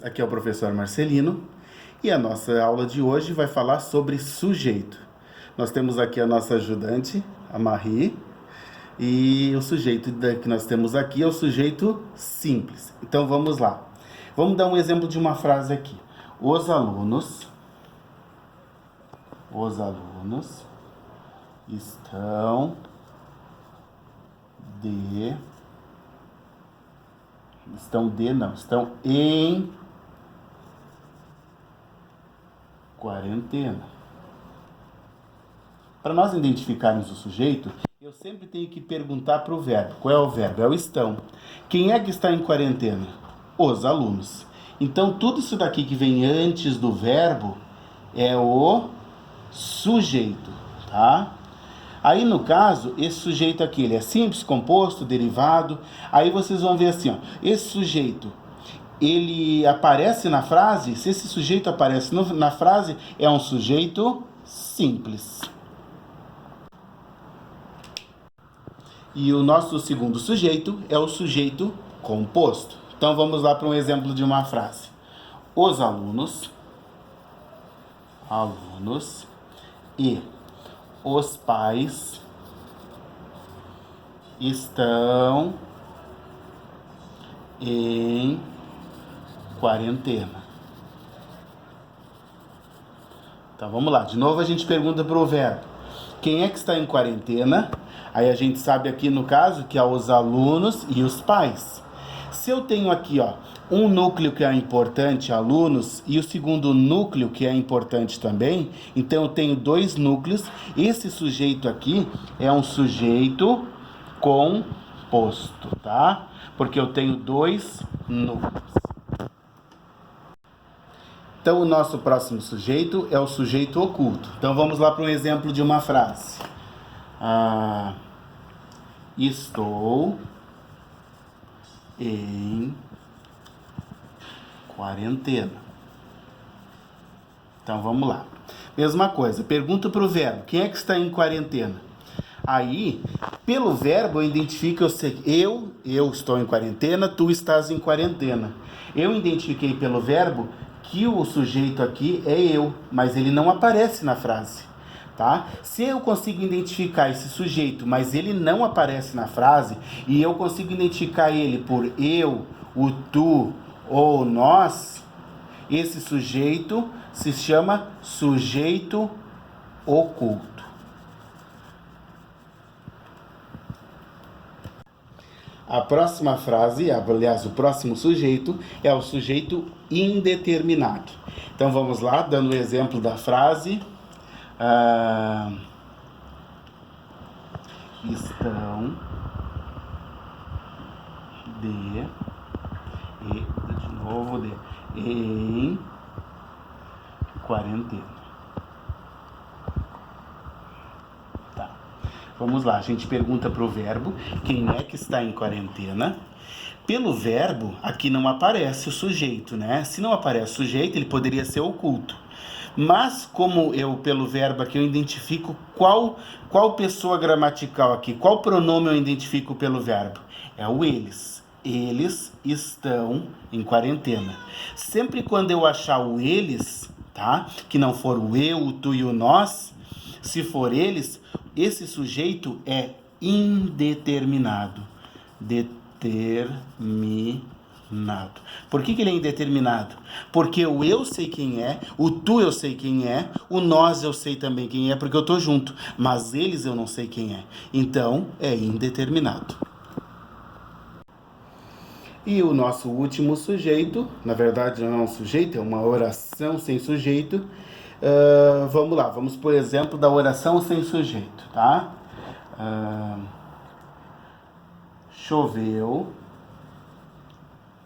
aqui é o professor Marcelino e a nossa aula de hoje vai falar sobre sujeito. Nós temos aqui a nossa ajudante, a Marie, e o sujeito que nós temos aqui é o sujeito simples. Então vamos lá. Vamos dar um exemplo de uma frase aqui. Os alunos estão em quarentena. Para nós identificarmos o sujeito, eu sempre tenho que perguntar para o verbo. Qual é o verbo? É o estão. Quem é que está em quarentena? Os alunos. Então, tudo isso daqui que vem antes do verbo é o sujeito, tá? Aí, no caso, esse sujeito aqui, ele é simples, composto, derivado. Aí vocês vão ver assim, ó, esse sujeito, ele aparece na frase. Se esse sujeito aparece na frase, é um sujeito simples. E o nosso segundo sujeito é o sujeito composto. Então, vamos lá para um exemplo de uma frase. Os alunos e os pais estão em quarentena. Então vamos lá, de novo a gente pergunta para o verbo. Quem é que está em quarentena? Aí a gente sabe aqui no caso que é os alunos e os pais. Se eu tenho aqui, ó, um núcleo que é importante, alunos, e o segundo núcleo que é importante também, então eu tenho dois núcleos. Esse sujeito aqui é um sujeito composto, tá? Porque eu tenho dois núcleos. Então o nosso próximo sujeito é o sujeito oculto. Então vamos lá para um exemplo de uma frase. Estou em quarentena. Então vamos lá. Mesma coisa, pergunta para o verbo. Quem é que está em quarentena? Aí, pelo verbo eu identifico, eu estou em quarentena, tu estás em quarentena. Eu identifiquei pelo verbo que o sujeito aqui é eu, mas ele não aparece na frase, tá? Se eu consigo identificar esse sujeito, mas ele não aparece na frase, e eu consigo identificar ele por eu, o tu ou nós, esse sujeito se chama sujeito oculto. A próxima frase, aliás, o próximo sujeito é o sujeito indeterminado. Então vamos lá, dando o exemplo da frase. Estão em quarentena. Tá. Vamos lá, a gente pergunta para o verbo, quem é que está em quarentena? Pelo verbo, aqui não aparece o sujeito, né? Se não aparece o sujeito, ele poderia ser oculto. Mas como pelo verbo aqui, eu identifico qual pessoa gramatical aqui, qual pronome eu identifico pelo verbo? É o eles. Eles estão em quarentena. Sempre quando eu achar o eles, tá? Que não for o eu, o tu e o nós, se for eles, esse sujeito é indeterminado. Determinado. Por que ele é indeterminado? Porque o eu sei quem é, o tu eu sei quem é, o nós eu sei também quem é, porque eu tô junto, mas eles eu não sei quem é. Então, é indeterminado. E o nosso último sujeito, na verdade não é um sujeito, é uma oração sem sujeito. Vamos lá, vamos por exemplo da oração sem sujeito, tá? Choveu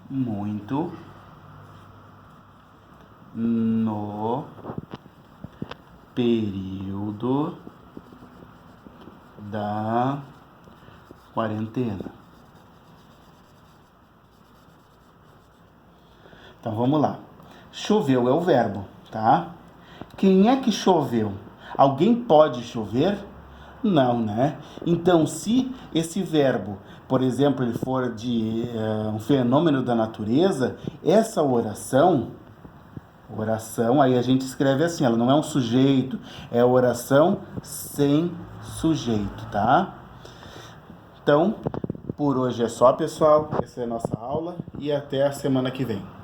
muito no período da quarentena. Então vamos lá. Choveu é o verbo, tá? Quem é que choveu? Alguém pode chover? Não, né? Então, se esse verbo, por exemplo, ele for de um fenômeno da natureza, essa oração, aí a gente escreve assim, ela não é um sujeito, é oração sem sujeito, tá? Então, por hoje é só, pessoal. Essa é a nossa aula e até a semana que vem.